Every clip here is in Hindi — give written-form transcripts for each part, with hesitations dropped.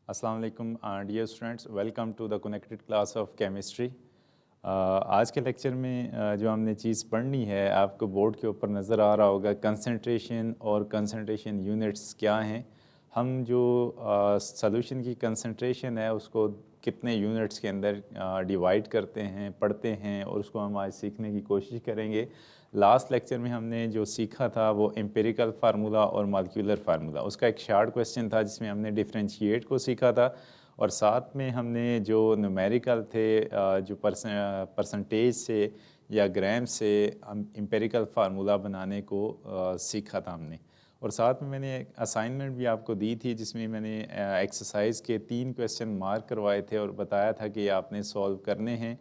अस्सलाम वालेकुम dear students, welcome to the connected class of chemistry. आज के लेक्चर में जो हमने चीज़ पढ़नी है आपको बोर्ड के ऊपर नज़र आ रहा होगा, कंसंट्रेशन और कंसंट्रेशन यूनिट्स क्या हैं। हम जो सॉल्यूशन की कंसंट्रेशन है उसको कितने यूनिट्स के अंदर डिवाइड करते हैं, पढ़ते हैं और उसको हम आज सीखने की कोशिश करेंगे। लास्ट लेक्चर में हमने जो सीखा था वो एम्पिरिकल फार्मूला और मॉलिक्यूलर फार्मूला, उसका एक शार्ट क्वेश्चन था जिसमें हमने डिफरेंशिएट को सीखा था और साथ में हमने जो न्यूमेरिकल थे जो परसेंटेज से या ग्राम से हम एम्पिरिकल फार्मूला बनाने को सीखा था हमने। और साथ में मैंने एक असाइनमेंट भी आपको दी थी जिसमें मैंने एक्सरसाइज के 3 क्वेश्चन मार्क करवाए थे और बताया था कि आपने सॉल्व करने हैं।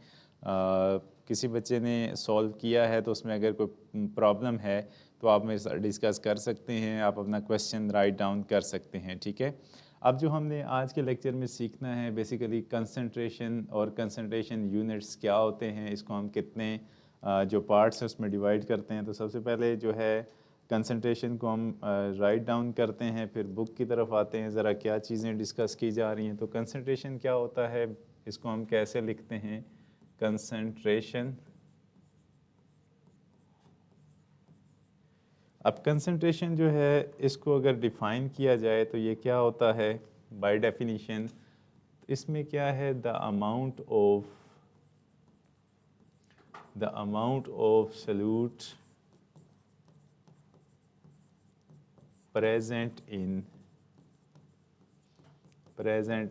किसी बच्चे ने सॉल्व किया है तो उसमें अगर कोई प्रॉब्लम है तो आप मेरे साथ डिस्कस कर सकते हैं, आप अपना क्वेश्चन राइट डाउन कर सकते हैं, ठीक है। अब जो हमने आज के लेक्चर में सीखना है बेसिकली कंसंट्रेशन और कंसंट्रेशन यूनिट्स क्या होते हैं, इसको हम कितने जो पार्ट्स हैं उसमें डिवाइड करते हैं। तो सबसे पहले जो है कंसंट्रेशन को हम राइट डाउन करते हैं, फिर बुक की तरफ आते हैं, ज़रा क्या चीज़ें डिस्कस की जा रही हैं। तो कंसंट्रेशन क्या होता है, इसको हम कैसे लिखते हैं। कंसंट्रेशन, अब कंसंट्रेशन जो है इसको अगर डिफ़ाइन किया जाए तो ये क्या होता है बाय डेफिनीशन। इसमें क्या है, the amount of solute present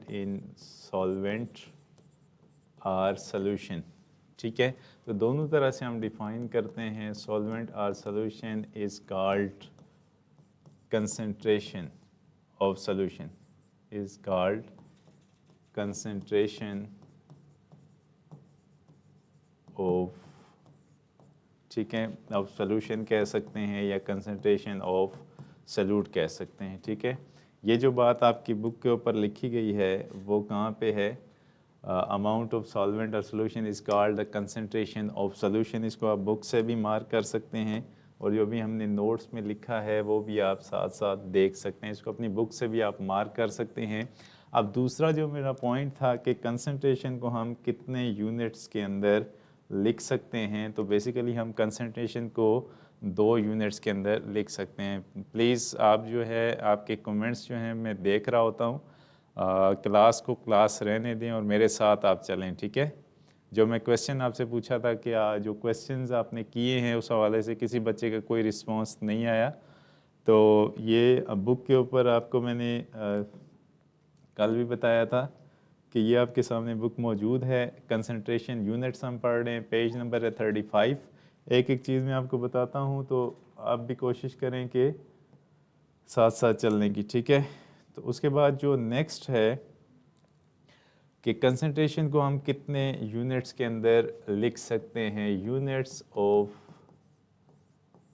in solvent और सॉल्यूशन, ठीक है। तो दोनों तरह से हम डिफाइन करते हैं। सॉल्वेंट और solution is called concentration of solution, is called concentration of, ठीक है, ऑफ सॉल्यूशन कह सकते हैं या कंसंट्रेशन ऑफ सॉल्यूट कह सकते हैं, ठीक है। ये जो बात आपकी बुक के ऊपर लिखी गई है वो कहाँ पे है, अमाउंट ऑफ सॉल्वेंट और solution is called the concentration of solution. इसको आप बुक से भी मार्क कर सकते हैं और जो भी हमने नोट्स में लिखा है वो भी आप साथ साथ देख सकते हैं। इसको अपनी बुक से भी आप मार्क कर सकते हैं। अब दूसरा जो मेरा पॉइंट था कि कंसंट्रेशन को हम कितने यूनिट्स के अंदर लिख सकते हैं, तो बेसिकली हम कंसंट्रेशन को 2 यूनिट्स के अंदर लिख सकते हैं। प्लीज़ आप जो है आपके कमेंट्स जो हैं मैं देख रहा होता हूँ, क्लास को क्लास रहने दें और मेरे साथ आप चलें, ठीक है। जो मैं क्वेश्चन आपसे पूछा था कि जो क्वेश्चंस आपने किए हैं उस हवाले से किसी बच्चे का कोई रिस्पांस नहीं आया, तो ये बुक के ऊपर आपको मैंने कल भी बताया था कि ये आपके सामने बुक मौजूद है। कंसंट्रेशन यूनिट्स हम पढ़ रहे हैं, पेज नंबर है 35। एक एक चीज़ मैं आपको बताता हूँ तो आप भी कोशिश करें कि साथ साथ चलने की, ठीक है। तो उसके बाद जो नेक्स्ट है कि कंसंट्रेशन को हम कितने यूनिट्स के अंदर लिख सकते हैं, यूनिट्स ऑफ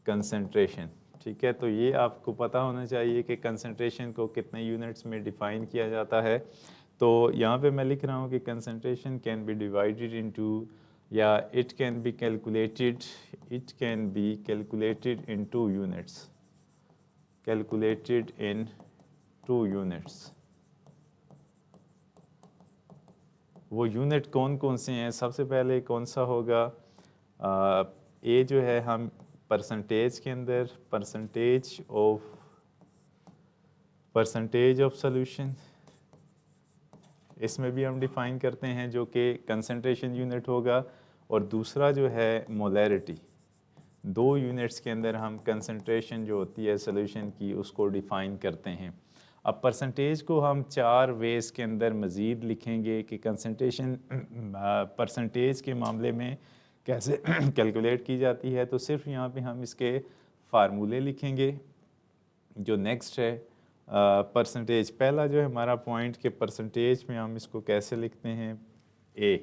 कंसंट्रेशन, ठीक है। तो ये आपको पता होना चाहिए कि कंसंट्रेशन को कितने यूनिट्स में डिफ़ाइन किया जाता है। तो यहाँ पे मैं लिख रहा हूँ कि concentration can be divided into, या it can be calculated in 2 units, calculated in 2 units. वो यूनिट कौन कौन से हैं, सबसे पहले कौन सा होगा, ए जो है हम परसेंटेज के अंदर परसेंटेज ऑफ सॉल्यूशन, इसमें भी हम डिफ़ाइन करते हैं जो कि कंसंट्रेशन यूनिट होगा। और दूसरा जो है मोलैरिटी, 2 यूनिट्स के अंदर हम कंसंट्रेशन जो होती है सॉल्यूशन की उसको डिफ़ाइन करते हैं। अब परसेंटेज को हम 4 वेज के अंदर मज़ीद लिखेंगे कि कंसंट्रेशन परसेंटेज के मामले में कैसे कैलकुलेट की जाती है। तो सिर्फ यहाँ पे हम इसके फार्मूले लिखेंगे। जो नेक्स्ट है परसेंटेज, पहला जो है हमारा पॉइंट कि परसेंटेज में हम इसको कैसे लिखते हैं, ए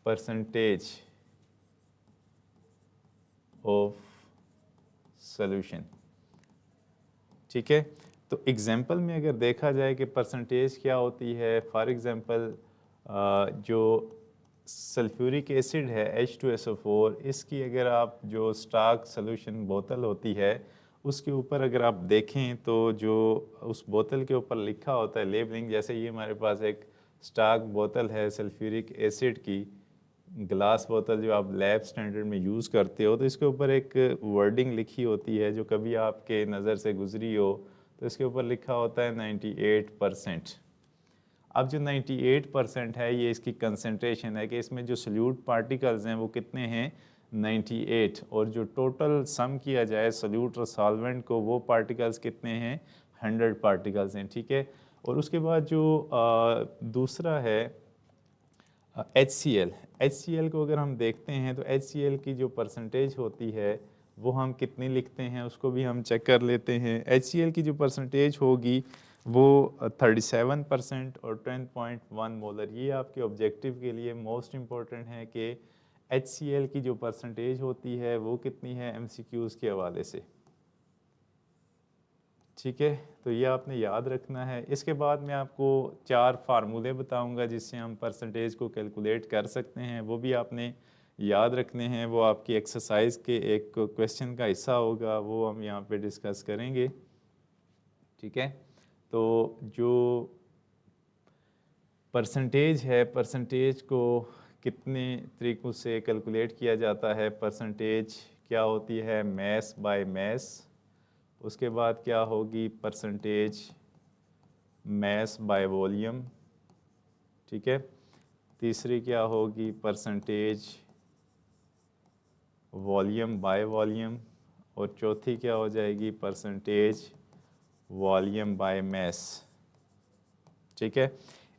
परसेंटेज ऑफ सॉल्यूशन, ठीक है। तो एग्जांपल में अगर देखा जाए कि परसेंटेज क्या होती है, फॉर एग्जांपल जो सल्फ्यूरिक एसिड है H2SO4, इसकी अगर आप जो स्टॉक सॉल्यूशन बोतल होती है उसके ऊपर अगर आप देखें तो जो उस बोतल के ऊपर लिखा होता है लेबलिंग, जैसे ये हमारे पास एक स्टॉक बोतल है सल्फ्यूरिक एसिड की, ग्लास बोतल जो आप लैब स्टैंडर्ड में यूज़ करते हो, तो इसके ऊपर एक वर्डिंग लिखी होती है जो कभी आपके नज़र से गुजरी हो, तो इसके ऊपर लिखा होता है 98%। अब जो 98% है ये इसकी कंसंट्रेशन है कि इसमें जो सल्यूट पार्टिकल्स हैं वो कितने हैं, 98, और जो टोटल सम किया जाए सल्यूट और सॉल्वेंट को वो पार्टिकल्स कितने हैं, 100 पार्टिकल्स हैं, ठीक है। और उसके बाद जो दूसरा है HCl को अगर हम देखते हैं तो HCl की जो परसेंटेज होती है वो हम कितनी लिखते हैं उसको भी हम चेक कर लेते हैं। HCl की जो परसेंटेज होगी वो 37% और 10.1 मोलर। ये आपके ऑब्जेक्टिव के लिए मोस्ट इम्पॉर्टेंट है कि HCl की जो परसेंटेज होती है वो कितनी है MCQs के हवाले से, ठीक है। तो ये आपने याद रखना है। इसके बाद मैं आपको 4 फार्मूले बताऊंगा जिससे हम परसेंटेज को कैलकुलेट कर सकते हैं, वो भी आपने याद रखने हैं। वो आपकी एक्सरसाइज के एक क्वेश्चन का हिस्सा होगा, वो हम यहाँ पे डिस्कस करेंगे, ठीक है। तो जो परसेंटेज है, परसेंटेज को कितने तरीक़ों से कैलकुलेट किया जाता है। परसेंटेज क्या होती है, मैस बाय मैस। उसके बाद क्या होगी परसेंटेज मैस बाय वॉल्यूम, ठीक है। तीसरी क्या होगी परसेंटेज वॉल्यूम बाय वॉल्यूम, और चौथी क्या हो जाएगी परसेंटेज वॉल्यूम बाय मैस, ठीक है।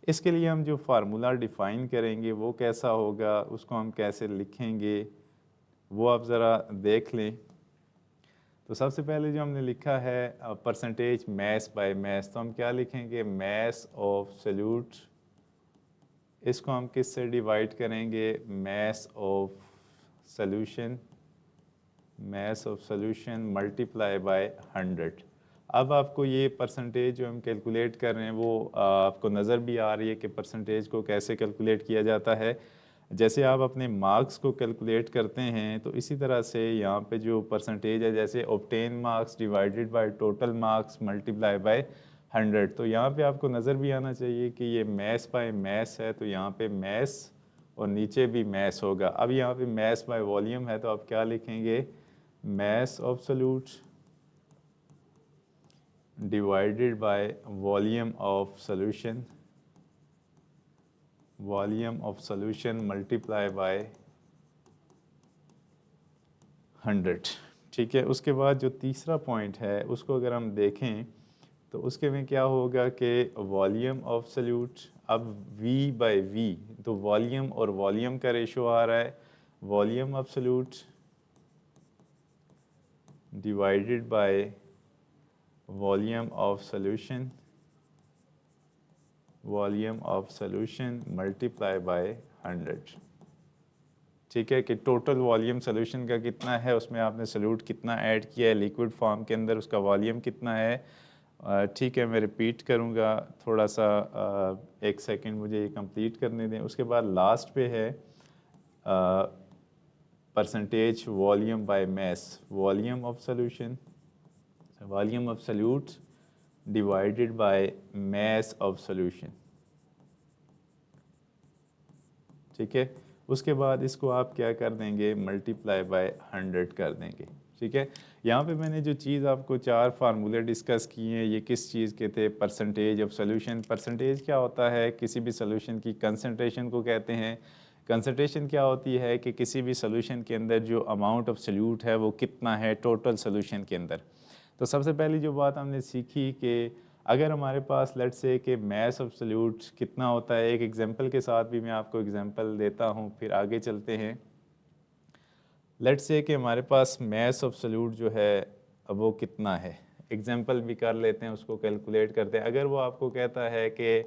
इसके लिए हम जो फार्मूला डिफ़ाइन करेंगे वो कैसा होगा, उसको हम कैसे लिखेंगे वो आप ज़रा देख लें। तो सबसे पहले जो हमने लिखा है परसेंटेज मैस बाय मैस, तो हम क्या लिखेंगे, मैस ऑफ सल्यूट, इसको हम किससे डिवाइड करेंगे, mess of solution, mess of solution multiply by 100। अब आपको ये परसेंटेज जो हम कैलकुलेट कर रहे हैं वो आपको नज़र भी आ रही है कि परसेंटेज को कैसे कैलकुलेट किया जाता है। जैसे आप अपने मार्क्स को कैलकुलेट करते हैं तो इसी तरह से यहाँ पे जो परसेंटेज है, जैसे obtain marks divided by total marks multiply by 100, तो यहाँ पे आपको नज़र भी आना चाहिए कि ये मैस बाय मैस है, तो यहाँ पे मैस और नीचे भी मैस होगा। अब यहाँ पे मैस बाय वॉल्यूम है, तो आप क्या लिखेंगे, mass of solute divided by volume of solution, volume of solution multiply by 100, ठीक है। उसके बाद जो तीसरा पॉइंट है उसको अगर हम देखें तो उसके में क्या होगा कि वॉल्यूम ऑफ सॉल्यूट, अब V बाय V, तो वॉल्यूम और वॉल्यूम का रेशो आ रहा है, volume of solute divided by volume of solution, volume of solution multiply by 100, ठीक है। कि टोटल वॉल्यूम सॉल्यूशन का कितना है, उसमें आपने सॉल्यूट कितना ऐड किया है लिक्विड फॉर्म के अंदर, उसका वॉल्यूम कितना है, ठीक है। मैं रिपीट करूँगा थोड़ा सा, एक सेकंड मुझे ये कंप्लीट करने दें। उसके बाद लास्ट पे है percentage volume by mass, volume of solution, volume of solute divided by mass of solution, ठीक है। उसके बाद इसको आप क्या कर देंगे, मल्टीप्लाई बाय 100 कर देंगे, ठीक है। यहाँ पे मैंने जो चीज़ आपको 4 फार्मूले डिस्कस किए हैं, ये किस चीज़ के थे, परसेंटेज ऑफ सॉल्यूशन। परसेंटेज क्या होता है, किसी भी सॉल्यूशन की कंसंट्रेशन को कहते हैं। कंसंट्रेशन क्या होती है कि किसी भी सॉल्यूशन के अंदर जो अमाउंट ऑफ सॉल्यूट है वो कितना है टोटल सॉल्यूशन के अंदर। तो सबसे पहली जो बात हमने सीखी कि अगर हमारे पास लेट्स से कि मैस ऑफ सॉल्यूट कितना होता है, एक एग्जांपल के साथ भी मैं आपको एग्जांपल देता हूँ, फिर आगे चलते हैं। लेट्स से कि हमारे पास मैस ऑफ सॉल्यूट जो है वो कितना है, एग्जांपल भी कर लेते हैं, उसको कैलकुलेट करते हैं। अगर वो आपको कहता है कि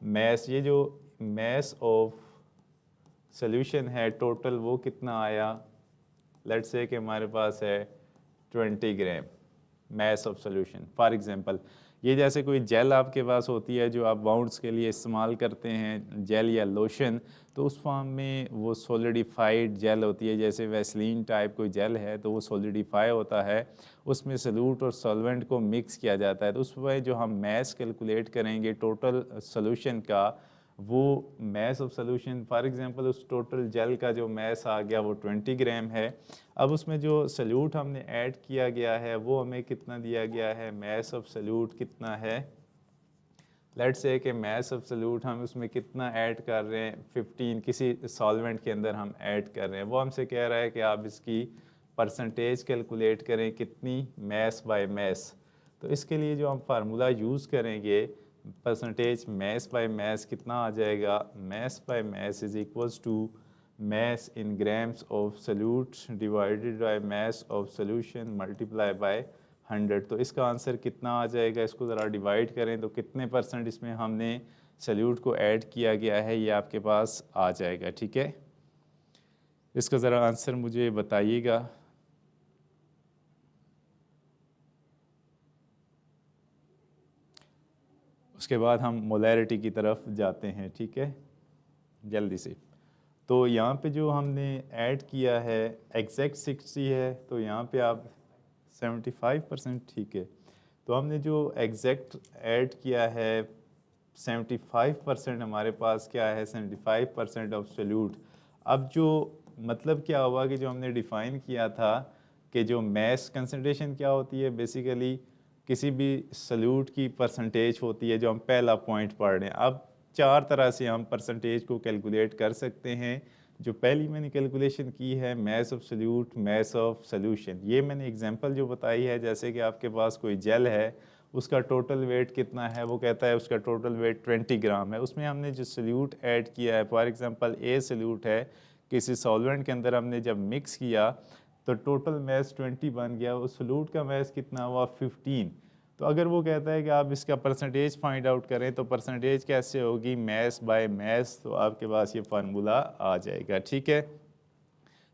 मैस, ये जो मैस ऑफ सॉल्यूशन है टोटल वो कितना आया, लेट्स से कि हमारे पास है 20 gram mass of solution for example, ये जैसे कोई जेल आपके पास होती है जो आप बाउंड्स के लिए इस्तेमाल करते हैं, जेल या लोशन, तो उस फॉर्म में वो सॉलिडिफाइड जेल होती है। जैसे वैसलीन टाइप कोई जेल है तो वो सॉलिडिफाई होता है, उसमें सल्यूट और सॉल्वेंट को मिक्स किया जाता है, तो उस पर जो हम मैस कैलकुलेट करेंगे टोटल सोल्यूशन का, वो mass of solution for example उस टोटल जेल का जो मैस आ गया वो 20 ग्राम है। अब उसमें जो सल्यूट हमने ऐड किया गया है वो हमें कितना दिया गया है, मैस ऑफ सल्यूट कितना है, लेट्स से कि मैस ऑफ सल्यूट हम उसमें कितना ऐड कर रहे हैं, 15 किसी सॉल्वेंट के अंदर हम ऐड कर रहे हैं। वो हमसे कह रहा है कि आप इसकी परसेंटेज कैलकुलेट करें कितनी, मैस बाय मैस। तो इसके लिए जो हम फार्मूला यूज़ करेंगे, परसेंटेज मैस बाय मैस कितना आ जाएगा, mass by mass is equals to mass in grams of solute divided by mass of solution multiply by 100। तो इसका आंसर कितना आ जाएगा, इसको ज़रा डिवाइड करें तो कितने परसेंट इसमें हमने सल्यूट को ऐड किया गया है ये आपके पास आ जाएगा। ठीक है, इसका ज़रा आंसर मुझे बताइएगा। उसके बाद हम मोलैरिटी की तरफ जाते हैं। ठीक है, जल्दी से। तो यहाँ पे जो हमने ऐड किया है एग्जैक्ट 60 है, तो यहाँ पे आप 75%, ठीक है। तो हमने जो एग्जैक्ट ऐड किया है 75% हमारे पास क्या है, 75% ऑफ सल्यूट। अब जो मतलब क्या हुआ कि जो हमने डिफ़ाइन किया था कि जो मैस कंसंट्रेशन क्या होती है, बेसिकली किसी भी सल्यूट की परसेंटेज होती है, जो हम पहला पॉइंट पढ़ रहे हैं। अब 4 तरह से हम परसेंटेज को कैलकुलेट कर सकते हैं। जो पहली मैंने कैलकुलेशन की है mass of solute, mess of solution, ये मैंने एग्जांपल जो बताई है, जैसे कि आपके पास कोई जेल है, उसका टोटल वेट कितना है, वो कहता है उसका टोटल वेट 20 ग्राम है। उसमें हमने जो सल्यूट ऐड किया है, फॉर एग्जांपल ए सल्यूट है, किसी सॉल्वेंट के अंदर हमने जब मिक्स किया तो टोटल मैस 20 बन गया, उस सल्यूट का मैस कितना हुआ 15। तो अगर वो कहता है कि आप इसका परसेंटेज फाइंड आउट करें, तो परसेंटेज कैसे होगी, मैस बाय मैस, तो आपके पास ये फार्मूला आ जाएगा। ठीक है,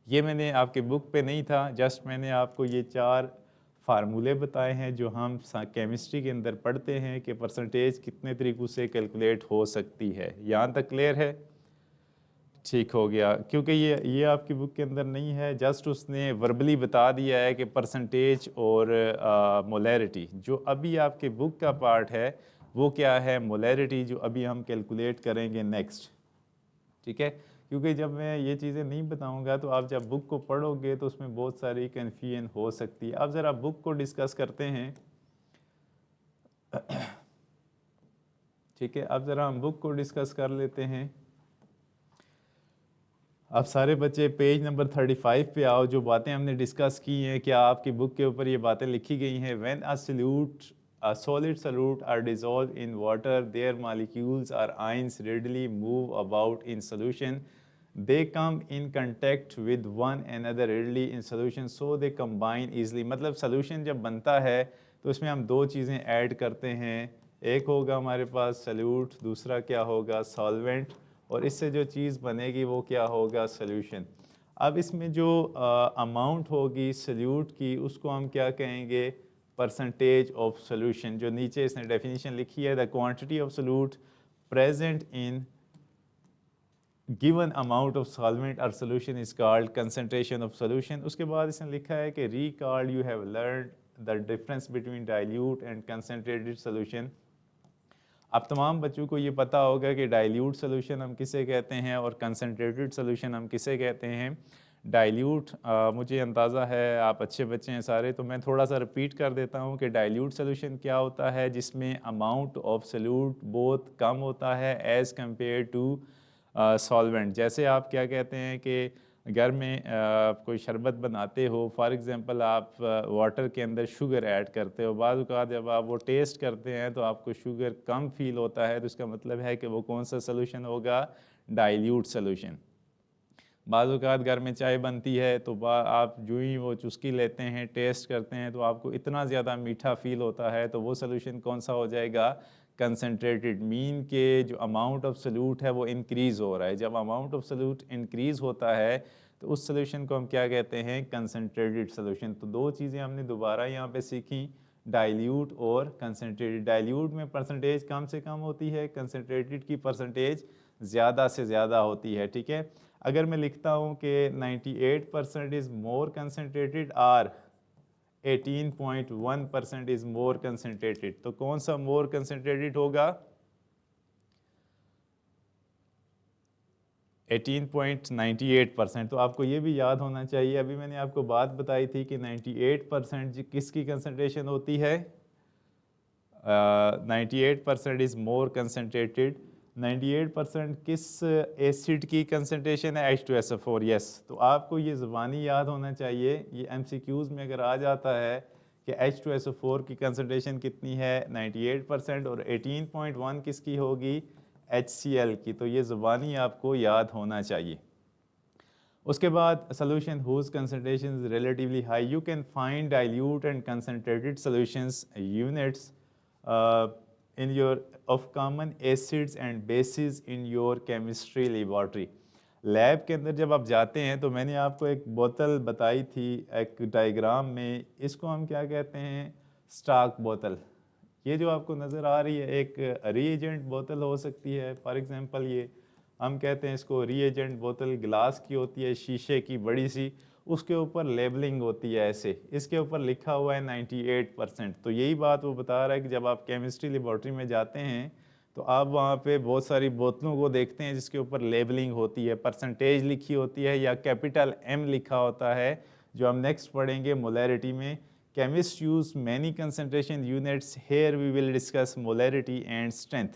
ये मैंने आपके बुक पे नहीं था, जस्ट मैंने आपको ये 4 फार्मूले बताए हैं जो हम केमिस्ट्री के अंदर पढ़ते हैं कि परसेंटेज कितने तरीक़ों से कैलकुलेट हो सकती है। यहाँ तक क्लियर है? ठीक हो गया, क्योंकि ये आपकी बुक के अंदर नहीं है, जस्ट उसने वर्बली बता दिया है कि परसेंटेज और मोलैरिटी। जो अभी आपके बुक का पार्ट है वो क्या है, मोलैरिटी, जो अभी हम कैलकुलेट करेंगे नेक्स्ट। ठीक है, क्योंकि जब मैं ये चीज़ें नहीं बताऊंगा तो आप जब बुक को पढ़ोगे तो उसमें बहुत सारी कन्फ्यूजन हो सकती है। अब ज़रा बुक को डिस्कस करते हैं। ठीक है, अब ज़रा हम बुक को डिस्कस कर लेते हैं। अब सारे बच्चे पेज नंबर 35 पे आओ। जो बातें हमने डिस्कस की हैं, क्या आपकी बुक के ऊपर ये बातें लिखी गई हैं? When a solid solute are dissolved in water, their molecules or ions readily move about in solution. They come in contact with one another readily in solution, so they combine easily। मतलब solution जब बनता है तो उसमें हम दो चीज़ें ऐड करते हैं, एक होगा हमारे पास solute, दूसरा क्या होगा, solvent, और इससे जो चीज़ बनेगी वो क्या होगा, सॉल्यूशन। अब इसमें जो अमाउंट होगी सल्यूट की, उसको हम क्या कहेंगे, परसेंटेज ऑफ सॉल्यूशन। जो नीचे इसने डेफिनेशन लिखी है, the quantity of solute present in given amount of solvent और solution is called concentration of solution. उसके बाद इसने लिखा है कि recall you have learned the difference between dilute and concentrated solution. अब तमाम बच्चों को ये पता होगा कि डाइल्यूट सॉल्यूशन हम किसे कहते हैं और कंसंट्रेटेड सॉल्यूशन हम किसे कहते हैं। डाइल्यूट, मुझे अंदाज़ा है आप अच्छे बच्चे हैं सारे, तो मैं थोड़ा सा रिपीट कर देता हूँ कि डाइल्यूट सॉल्यूशन क्या होता है, जिसमें अमाउंट ऑफ सॉल्यूट बहुत कम होता है एज़ कम्पेयर टू सॉल्वेंट। जैसे आप क्या कहते हैं कि घर में कोई शरबत बनाते हो, फॉर एग्ज़ाम्पल आप वाटर के अंदर शुगर ऐड करते हो, बाद औक़ात जब आप वो टेस्ट करते हैं तो आपको शुगर कम फील होता है, तो इसका मतलब है कि वो कौन सा सॉल्यूशन होगा, डाइल्यूट सॉल्यूशन। बाद औक़ात घर में चाय बनती है तो आप जो ही वो चुस्की लेते हैं, टेस्ट करते हैं, तो आपको इतना ज़्यादा मीठा फील होता है, तो वो सॉल्यूशन कौन सा हो जाएगा, कंसनट्रेटेड। मीन के जो अमाउंट ऑफ सल्यूट है वो इंक्रीज़ हो रहा है। जब अमाउंट ऑफ सल्यूट इंक्रीज़ होता है तो उस सॉल्यूशन को हम क्या कहते हैं, कंसनट्रेटेड सॉल्यूशन। तो दो चीज़ें हमने दोबारा यहाँ पे सीखी, डाइल्यूट और कंसनट्रेटेड। डाइल्यूट में परसेंटेज कम से कम होती है, कंसनट्रेटेड की परसेंटेज ज़्यादा से ज़्यादा होती है, ठीक है। अगर मैं लिखता हूँ कि 98% इज़ मोर कंसनट्रेटेड और 18.1% इज़ मोर कंसनट्रेटेड, तो कौन सा मोर कंसनट्रेटेड होगा? 18.98%। तो आपको ये भी याद होना चाहिए, अभी मैंने आपको बात बताई थी कि 98% किसकी कंसनट्रेशन होती है? 98% इज़ मोर कंसनट्रेटेड। 98% किस एसिड की कंसनट्रेशन है? H2SO4, yes. तो आपको ये ज़बानी याद होना चाहिए, ये MCQs में अगर आ जाता है कि H2SO4 की कंसनट्रेशन कितनी है? 98%, और 18.1 किसकी होगी? HCl की। तो ये ज़बानी आपको याद होना चाहिए। उसके बाद solution whose concentration is relatively high, you can find dilute and concentrated solutions units in your of common acids and bases in your chemistry laboratory. Lab के अंदर जब आप जाते हैं तो मैंने आपको एक बोतल बताई थी एक डायग्राम में, इसको हम क्या कहते हैं? स्टॉक बोतल। ये जो आपको नज़र आ रही है एक रीएजेंट बोतल हो सकती है, फॉर एग्जांपल ये हम कहते हैं इसको रीएजेंट बोतल, ग्लास की होती है, शीशे की बड़ी सी, उसके ऊपर लेबलिंग होती है ऐसे, इसके ऊपर लिखा हुआ है 98%। तो यही बात वो बता रहा है कि जब आप केमिस्ट्री लेबॉर्ट्री में जाते हैं तो आप वहाँ पे बहुत सारी बोतलों को देखते हैं जिसके ऊपर लेबलिंग होती है, परसेंटेज लिखी होती है या कैपिटल M लिखा होता है, जो हम नेक्स्ट पढ़ेंगे मोलैरिटी में। Chemist use many concentration units, here we will discuss molarity and strength.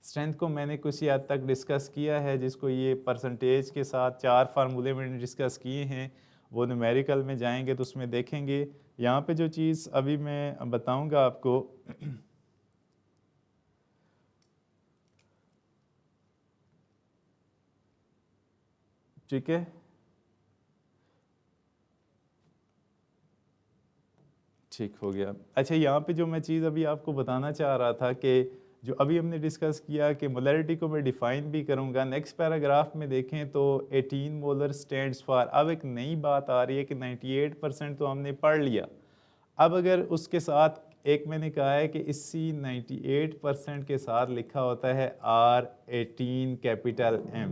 Strength को मैंने कुछ हद तक डिस्कस किया है, जिसको ये परसेंटेज के साथ 4 फार्मूले मैंने डिस्कस किए हैं, वो न्यूमेरिकल में जाएंगे तो उसमें देखेंगे। यहाँ पे जो चीज़ अभी मैं बताऊंगा आपको ठीक है, ठीक हो गया। अच्छा, यहाँ पे जो मैं चीज़ अभी आपको बताना चाह रहा था कि जो अभी हमने डिस्कस किया कि मोलैरिटी को मैं डिफ़ाइन भी करूँगा, नेक्स्ट पैराग्राफ में देखें तो 18 मोलर स्टैंड्स फॉर। अब एक नई बात आ रही है कि 98% तो हमने पढ़ लिया, अब अगर उसके साथ एक मैंने कहा है कि इसी 98% के साथ लिखा होता है R18 कैपिटल M।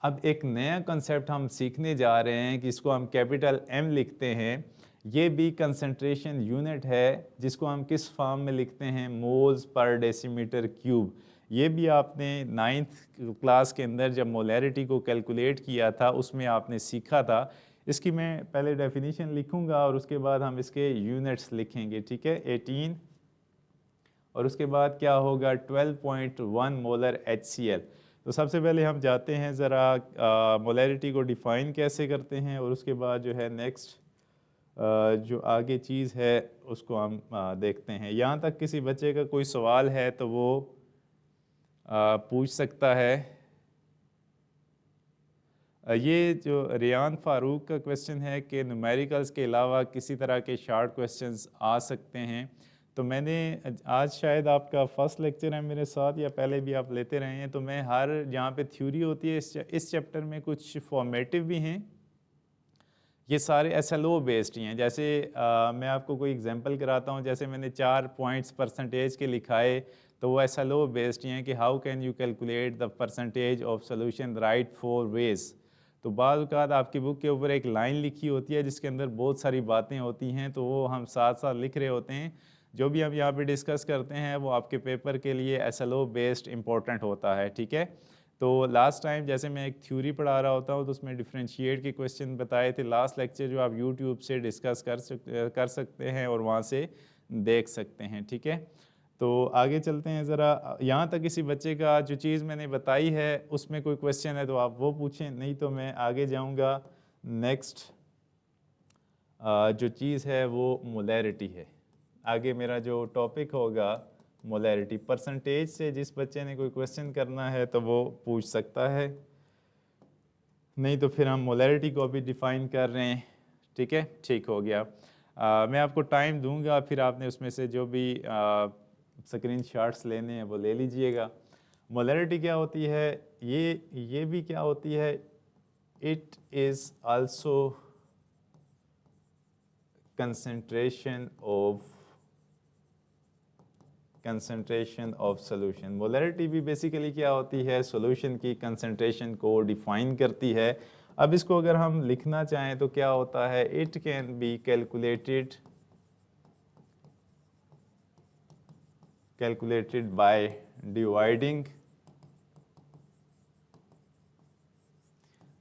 अब एक नया कंसेप्ट हम सीखने जा रहे हैं कि इसको हम कैपिटल M लिखते हैं, ये भी कंसंट्रेशन यूनिट है जिसको हम किस फॉर्म में लिखते हैं? Moles per decimetre cube. ये भी आपने 9th क्लास के अंदर जब मोलैरिटी को कैलकुलेट किया था उसमें आपने सीखा था। इसकी मैं पहले डेफिनेशन लिखूंगा और उसके बाद हम इसके यूनिट्स लिखेंगे, ठीक है। 18 और उसके बाद क्या होगा? 12.1 मोलर HCl। तो सबसे पहले हम जाते हैं ज़रा मोलैरिटी को डिफ़ाइन कैसे करते हैं, और उसके बाद जो है नेक्स्ट जो आगे चीज़ है उसको हम देखते हैं। यहाँ तक किसी बच्चे का कोई सवाल है तो वो पूछ सकता है। ये जो रियान फ़ारूक का क्वेश्चन है कि न्यूमेरिकल्स के अलावा किसी तरह के शार्ट क्वेश्चंस आ सकते हैं, तो मैंने आज शायद आपका फर्स्ट लेक्चर है मेरे साथ या पहले भी आप लेते रहे हैं, तो मैं हर जहाँ पे थ्योरी होती है इस चैप्टर में कुछ फॉर्मेटिव भी हैं, ये सारे SLO बेस्ड ही हैं। जैसे मैं आपको कोई एग्जांपल कराता हूँ, जैसे मैंने 4 पॉइंट्स परसेंटेज के लिखाए, तो वो SLO बेस्ड ही हैं कि how can you calculate the percentage of solution right 4 ways. तो बाद औक़ात आपकी बुक के ऊपर एक लाइन लिखी होती है जिसके अंदर बहुत सारी बातें होती हैं, तो वो हम साथ साथ लिख रहे होते हैं। जो भी हम यहाँ पे डिस्कस करते हैं वो आपके पेपर के लिए SLO बेस्ड इंपॉर्टेंट होता है, ठीक है। तो लास्ट टाइम जैसे मैं एक थ्योरी पढ़ा रहा होता हूँ तो उसमें डिफरेंशिएट के क्वेश्चन बताए थे लास्ट लेक्चर, जो आप यूट्यूब से डिस्कस कर सकते हैं और वहाँ से देख सकते हैं, ठीक है। तो आगे चलते हैं ज़रा। यहाँ तक किसी बच्चे का जो चीज़ मैंने बताई है उसमें कोई क्वेश्चन है तो आप वो पूछें, नहीं तो मैं आगे जाऊँगा। नेक्स्ट जो चीज़ है वो मोलैरिटी है। आगे मेरा जो टॉपिक होगा मोलैरिटी। परसेंटेज से जिस बच्चे ने कोई क्वेश्चन करना है तो वो पूछ सकता है, नहीं तो फिर हम मोलैरिटी को भी डिफ़ाइन कर रहे हैं, ठीक है। ठीक हो गया। मैं आपको टाइम दूंगा, फिर आपने उसमें से जो भी स्क्रीन शॉट्स लेने हैं वो ले लीजिएगा। मोलैरिटी क्या होती है? ये भी क्या होती है? It is also concentration of solution. Molarity भी बेसिकली क्या होती है, सोल्यूशन की कंसंट्रेशन को डिफाइन करती है। अब इसको अगर हम लिखना चाहें तो क्या होता है, it can be calculated by dividing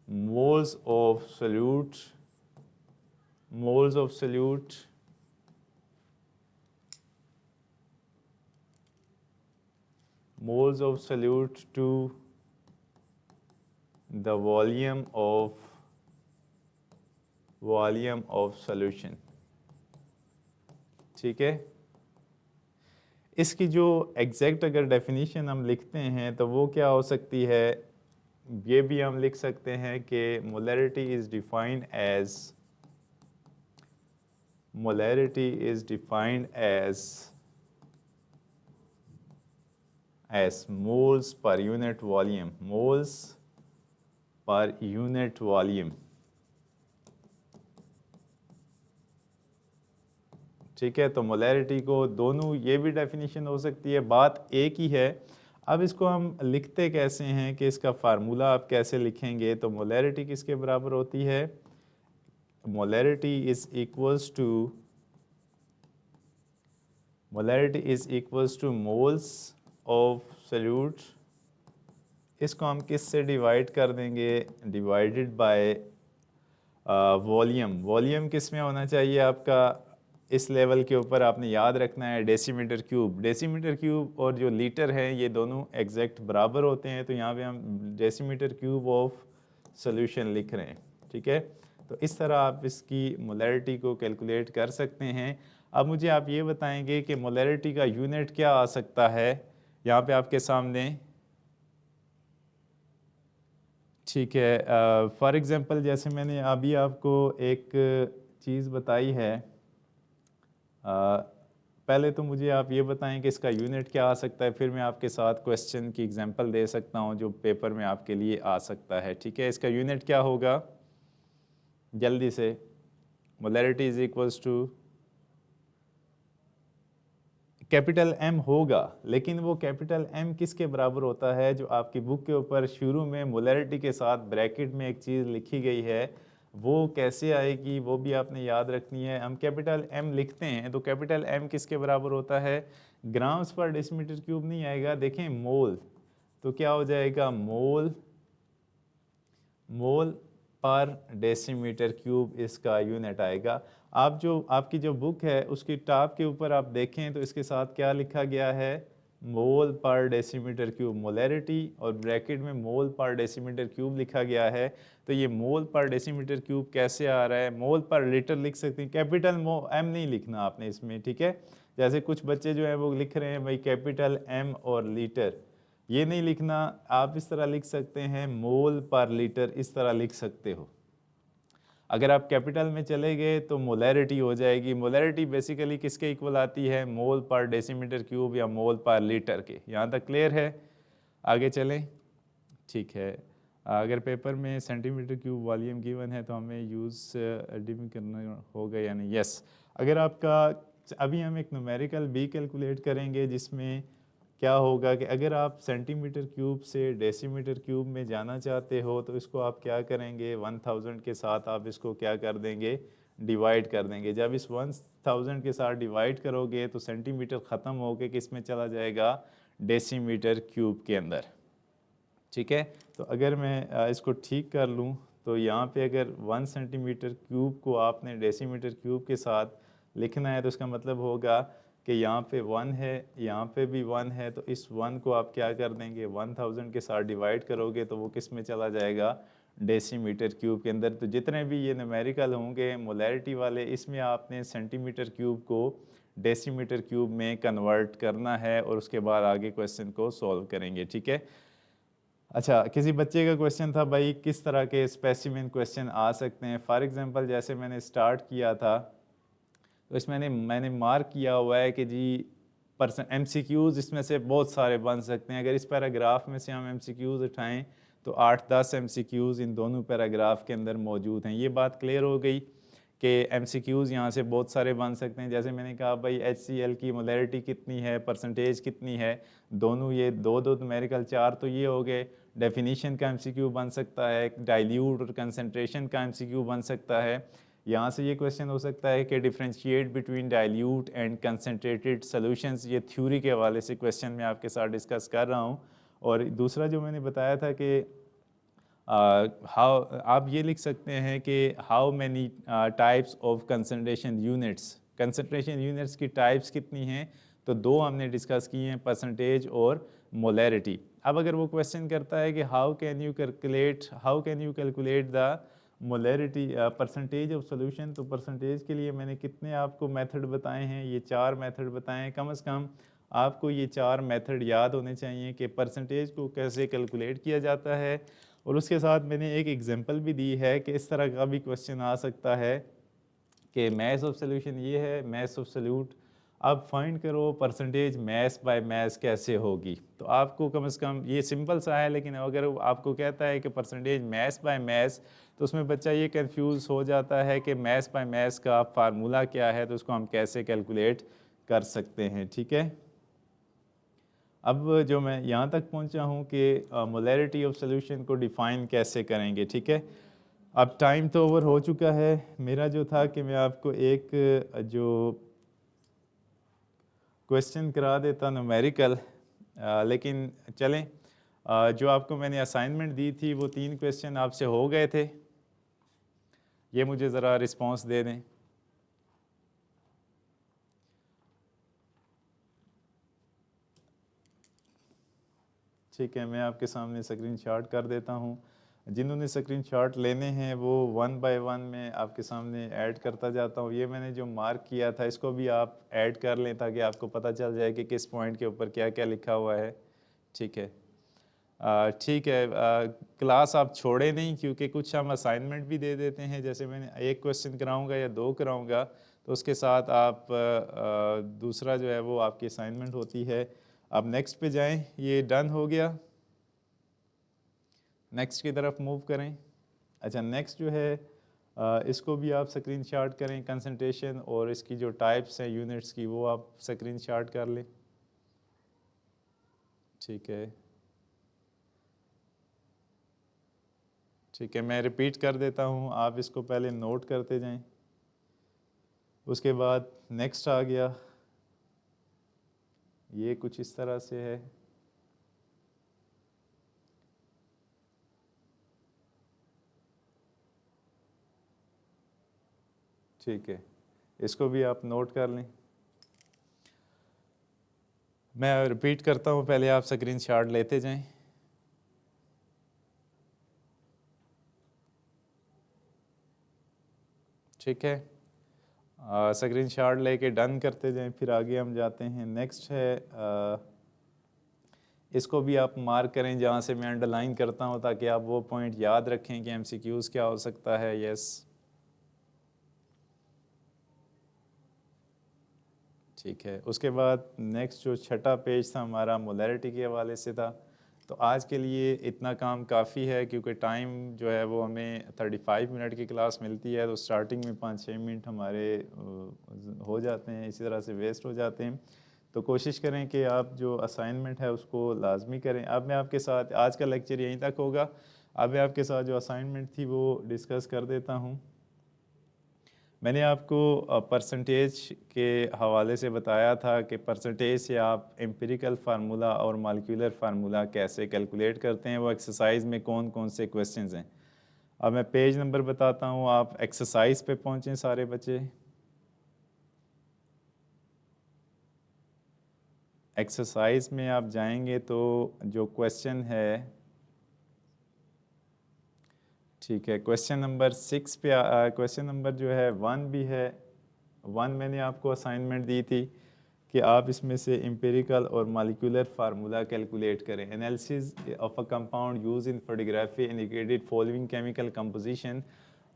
moles of solute to the volume of solution। ठीक है, इसकी जो एग्जैक्ट अगर डेफिनेशन हम लिखते हैं तो वो क्या हो सकती है, ये भी हम लिख सकते हैं कि molarity is defined as moles per unit volume. ठीक है, तो मोलैरिटी को दोनों ये भी डेफिनेशन हो सकती है, बात एक ही है। अब इसको हम लिखते कैसे हैं कि इसका फार्मूला आप कैसे लिखेंगे, तो मोलैरिटी किसके बराबर होती है, molarity is equals two moles of solute. इसको हम किस से डिवाइड कर देंगे, डिवाइडेड बाय वॉल्यूम किस में होना चाहिए आपका, इस लेवल के ऊपर आपने याद रखना है डेसीमीटर क्यूब और जो लीटर है ये दोनों एग्जैक्ट बराबर होते हैं, तो यहाँ पे हम डेसीमीटर क्यूब ऑफ सॉल्यूशन लिख रहे हैं। ठीक है, तो इस तरह आप इसकी मोलैरिटी को कैलकुलेट कर सकते हैं। अब मुझे आप ये बताएंगे कि मोलैरिटी का यूनिट क्या आ सकता है यहाँ पे आपके सामने। ठीक है, फॉर एग्जांपल जैसे मैंने अभी आपको एक चीज़ बताई है, पहले तो मुझे आप ये बताएं कि इसका यूनिट क्या आ सकता है, फिर मैं आपके साथ क्वेश्चन की एग्जांपल दे सकता हूँ जो पेपर में आपके लिए आ सकता है। ठीक है, इसका यूनिट क्या होगा, जल्दी से, molarity is equals to capital M होगा, लेकिन वो कैपिटल एम किसके बराबर होता है, जो आपकी बुक के ऊपर शुरू में मोलैरिटी के साथ ब्रैकेट में एक चीज़ लिखी गई है, वो कैसे आएगी वो भी आपने याद रखनी है। हम कैपिटल एम लिखते हैं तो कैपिटल एम किसके बराबर होता है, ग्राम्स पर डेसीमीटर क्यूब नहीं आएगा, देखें मोल, तो क्या हो जाएगा, मोल पर डेसीमीटर क्यूब इसका यूनिट आएगा। आप जो आपकी जो बुक है उसकी टॉप के ऊपर आप देखें तो इसके साथ क्या लिखा गया है, मोल पर डेसीमीटर क्यूब मोलैरिटी, और ब्रैकेट में मोल पर डेसीमीटर क्यूब लिखा गया है। तो ये मोल पर डेसीमीटर क्यूब कैसे आ रहा है, मोल पर लीटर लिख सकते हैं, कैपिटल एम नहीं लिखना आपने इसमें। ठीक है, जैसे कुछ बच्चे जो है वो लिख रहे हैं भाई कैपिटल एम और लीटर, ये नहीं लिखना, आप इस तरह लिख सकते हैं मोल पर लीटर, इस तरह लिख सकते हो। अगर आप कैपिटल में चले गए तो मोलैरिटी हो जाएगी। मोलैरिटी बेसिकली किसके इक्वल आती है, मोल पर डेसीमीटर क्यूब या मोल पर लीटर के। यहाँ तक क्लियर है, आगे चलें। ठीक है, अगर पेपर में सेंटीमीटर क्यूब वॉल्यूम गिवन है तो हमें यूज़ एडिम करना होगा या नहीं, यस। अगर आपका, अभी हम एक न्यूमेरिकल भी कैलकुलेट करेंगे जिसमें क्या होगा कि अगर आप सेंटीमीटर क्यूब से डेसीमीटर क्यूब में जाना चाहते हो तो इसको आप क्या करेंगे, 1000 के साथ आप इसको क्या कर देंगे, डिवाइड कर देंगे। जब इस 1000 के साथ डिवाइड करोगे तो सेंटीमीटर ख़त्म होके किस में चला जाएगा, डेसीमीटर क्यूब के अंदर। ठीक है, तो अगर मैं इसको ठीक कर लूँ तो यहाँ पे अगर 1 सेंटीमीटर क्यूब को आपने डेसीमीटर क्यूब के साथ लिखना है तो इसका मतलब होगा कि यहाँ पे 1 है, यहाँ पे भी 1 है, तो इस 1 को आप क्या कर देंगे, 1000 के साथ डिवाइड करोगे तो वो किस में चला जाएगा, डेसीमीटर क्यूब के अंदर। तो जितने भी ये न्यूमेरिकल होंगे मोलैरिटी वाले, इसमें आपने सेंटीमीटर क्यूब को डेसीमीटर क्यूब में कन्वर्ट करना है और उसके बाद आगे क्वेश्चन को सॉल्व करेंगे। ठीक है, अच्छा, किसी बच्चे का क्वेश्चन था भाई किस तरह के स्पेसिमेन क्वेश्चन आ सकते हैं। फॉर एग्जांपल जैसे मैंने स्टार्ट किया था तो इसमें मैंने मार्क किया हुआ है कि जी MCQs इसमें से बहुत सारे बन सकते हैं। अगर इस पैराग्राफ में से हम MCQs उठाएं तो 8-10 MCQs इन दोनों पैराग्राफ के अंदर मौजूद हैं। ये बात क्लियर हो गई कि MCQs यहाँ से बहुत सारे बन सकते हैं। जैसे मैंने कहा भाई HCl की मोलैरिटी कितनी है, परसेंटेज कितनी है, दोनों ये दो दो न्यूमेरिकल, चार तो ये हो गए। डेफिनीशन का MCQ बन सकता है, डाइल्यूट और कंसनट्रेशन का MCQ बन सकता है। यहाँ से ये क्वेश्चन हो सकता है कि differentiate between dilute and concentrated solutions, ये थ्योरी के हवाले से क्वेश्चन मैं आपके साथ डिस्कस कर रहा हूँ। और दूसरा जो मैंने बताया था कि हाउ आप ये लिख सकते हैं कि how many types of concentration units, concentration units की टाइप्स कितनी हैं, तो दो हमने डिस्कस किए हैं, परसेंटेज और मोलैरिटी। अब अगर वो क्वेश्चन करता है कि how can you calculate the molarity percentage of solution, तो परसेंटेज के लिए मैंने कितने आपको मेथड बताए हैं, ये 4 मेथड बताए हैं। कम से कम आपको ये 4 मेथड याद होने चाहिए कि परसेंटेज को कैसे कैलकुलेट किया जाता है। और उसके साथ मैंने एक एग्जांपल भी दी है कि इस तरह का भी क्वेश्चन आ सकता है कि मैथ ऑफ सॉल्यूशन ये है, मैथ ऑफ सॉल्यूट, अब फाइंड करो परसेंटेज मैथ बाय मैथ कैसे होगी। तो आपको कम से कम ये सिंपल सा है, लेकिन अगर आपको कहता है कि परसेंटेज मैथ बाय मैथ, तो उसमें बच्चा ये कंफ्यूज हो जाता है कि मैथ बाय मैथ का फार्मूला क्या है, तो उसको हम कैसे कैलकुलेट कर सकते हैं। ठीक है, अब जो मैं यहाँ तक पहुँचा हूँ कि मोलैरिटी ऑफ सॉल्यूशन को डिफ़ाइन कैसे करेंगे। ठीक है, अब टाइम तो ओवर हो चुका है। मेरा जो था कि मैं आपको एक जो क्वेश्चन करा देता न्यूमेरिकल, लेकिन चलें, जो आपको मैंने असाइनमेंट दी थी वो 3 क्वेश्चन आपसे हो गए थे, ये मुझे ज़रा रिस्पॉन्स दे दें। ठीक है, मैं आपके सामने स्क्रीनशॉट कर देता हूँ। जिन्होंने स्क्रीनशॉट लेने हैं वो 1 बाय 1 मैं आपके सामने ऐड करता जाता हूँ। ये मैंने जो मार्क किया था इसको भी आप ऐड कर लें ताकि आपको पता चल जाए कि किस पॉइंट के ऊपर क्या क्या लिखा हुआ है। ठीक है, ठीक है, क्लास आप छोड़े नहीं, क्योंकि कुछ हम असाइनमेंट भी दे देते हैं। जैसे मैंने एक क्वेश्चन कराऊंगा या 2 कराऊंगा, तो उसके साथ आप दूसरा जो है वो आपकी असाइनमेंट होती है। अब नेक्स्ट पे जाएं, ये डन हो गया, नेक्स्ट की तरफ मूव करें। अच्छा, नेक्स्ट जो है इसको भी आप स्क्रीनशॉट करें, कंसंट्रेशन और इसकी जो टाइप्स हैं यूनिट्स की वो आप स्क्रीनशॉट कर लें। ठीक है, ठीक है, मैं रिपीट कर देता हूँ, आप इसको पहले नोट करते जाएं। उसके बाद नेक्स्ट आ गया, ये कुछ इस तरह से है। ठीक है, इसको भी आप नोट कर लें। मैं रिपीट करता हूँ, पहले आप स्क्रीनशॉट लेते जाएं। ठीक है, स्क्रीनशॉट लेके डन करते जाएं, फिर आगे हम जाते हैं। नेक्स्ट है, इसको भी आप मार्क करें जहाँ से मैं अंडरलाइन करता हूँ, ताकि आप वो पॉइंट याद रखें कि MCQs क्या हो सकता है। यस, ठीक है। उसके बाद नेक्स्ट जो छठा पेज था हमारा मोलैरिटी के हवाले से था। तो आज के लिए इतना काम काफ़ी है, क्योंकि टाइम जो है वो हमें 35 मिनट की क्लास मिलती है, तो स्टार्टिंग में 5-6 मिनट हमारे हो जाते हैं, इसी तरह से वेस्ट हो जाते हैं। तो कोशिश करें कि आप जो असाइनमेंट है उसको लाजमी करें। अब मैं आपके साथ, आज का लेक्चर यहीं तक होगा, अब मैं आपके साथ जो असाइनमेंट थी वो डिस्कस कर देता हूँ। मैंने आपको परसेंटेज के हवाले से बताया था कि परसेंटेज से आप एम्पिरिकल फार्मूला और मॉलिक्यूलर फार्मूला कैसे कैलकुलेट करते हैं, वो एक्सरसाइज में कौन कौन से क्वेश्चंस हैं। अब मैं पेज नंबर बताता हूँ, आप एक्सरसाइज पे पहुँचें सारे बच्चे। एक्सरसाइज में आप जाएंगे तो जो क्वेश्चन है, ठीक है, क्वेश्चन नंबर 6 पे, क्वेश्चन नंबर जो है 1 भी है। 1 मैंने आपको असाइनमेंट दी थी कि आप इसमें से एम्पिरिकल और मॉलिक्यूलर फार्मूला कैलकुलेट करें। Analysis of a compound use in photography indicated following chemical composition,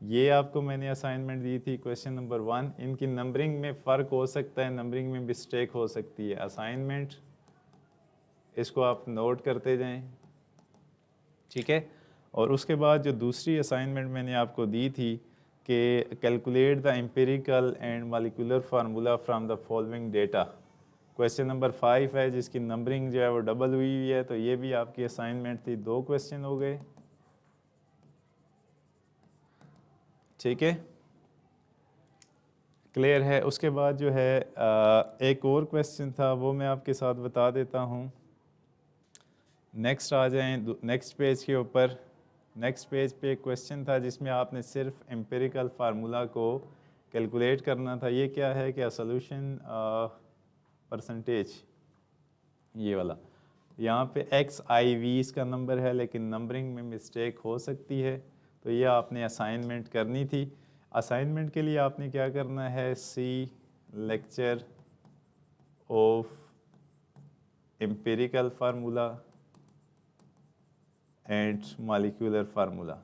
ये आपको मैंने असाइनमेंट दी थी, क्वेश्चन नंबर 1। इनकी नंबरिंग में फ़र्क हो सकता है, नंबरिंग में मिस्टेक हो सकती है। असाइनमेंट इसको आप नोट करते जाएं। ठीक है, और उसके बाद जो दूसरी असाइनमेंट मैंने आपको दी थी कि calculate the empirical and molecular formula from the following data. Question number 5 है जिसकी नंबरिंग जो है वो डबल हुई हुई है, तो ये भी आपकी असाइनमेंट थी। 2 क्वेश्चन हो गए, ठीक है, क्लियर है। उसके बाद जो है एक और क्वेश्चन था वो मैं आपके साथ बता देता हूँ। नेक्स्ट आ जाएं नेक्स्ट पेज के ऊपर। नेक्स्ट पेज पे एक क्वेश्चन था जिसमें आपने सिर्फ एम्पिरिकल फार्मूला को कैलकुलेट करना था। ये क्या है कि सोल्यूशन परसेंटेज, ये वाला, यहाँ पे XIV इसका नंबर है लेकिन नंबरिंग में मिस्टेक हो सकती है, तो ये आपने असाइनमेंट करनी थी। असाइनमेंट के लिए आपने क्या करना है, see lecture of empirical formula and molecular formula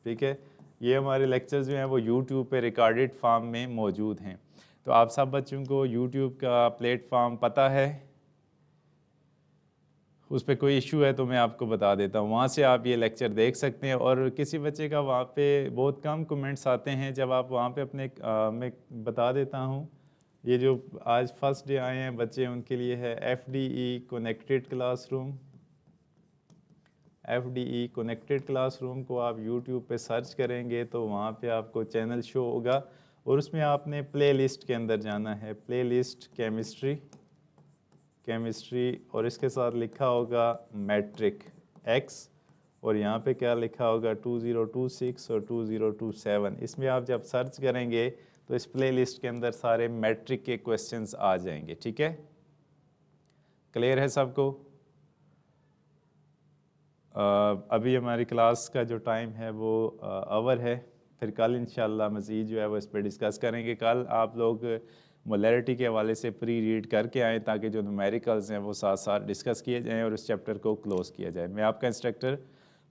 ठीक है। ये हमारे लेक्चर्स जो हैं वो YouTube पे रिकॉर्डेड फॉर्म में मौजूद हैं। तो आप सब बच्चों को YouTube का प्लेटफॉर्म पता है, उस पर कोई इशू है तो मैं आपको बता देता हूँ, वहाँ से आप ये लेक्चर देख सकते हैं। और किसी बच्चे का वहाँ पे बहुत कम कमेंट्स आते हैं, जब आप वहाँ पे अपने मैं बता देता हूँ। ये जो आज फर्स्ट डे आए हैं बच्चे उनके लिए है FDE connected classroom. FDE connected classroom को आप YouTube पे सर्च करेंगे तो वहाँ पे आपको चैनल शो होगा और उसमें आपने प्लेलिस्ट के अंदर जाना है, प्लेलिस्ट केमिस्ट्री और इसके साथ लिखा होगा मैट्रिक X और यहाँ पे क्या लिखा होगा 2026 और 2027। इसमें आप जब सर्च करेंगे तो इस प्लेलिस्ट के अंदर सारे मैट्रिक के क्वेश्चंस आ जाएंगे, ठीक है, क्लियर है सबको। अभी हमारी क्लास का जो टाइम है वो आवर है, फिर कल इंशाल्लाह मज़ीद जो है वो इस पर डिस्कस करेंगे। कल आप लोग मोलैरिटी के हवाले से प्री रीड करके आएँ ताकि जो न्यूमेरिकल्स हैं वो साथ साथ डिस्कस किए जाएँ और इस चैप्टर को क्लोज़ किया जाए। मैं आपका इंस्ट्रक्टर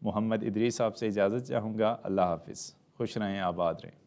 मोहम्मद इदरीस आपसे इजाज़त चाहूँगा। अल्लाह हाफिज़, खुश रहें, आबाद रहें।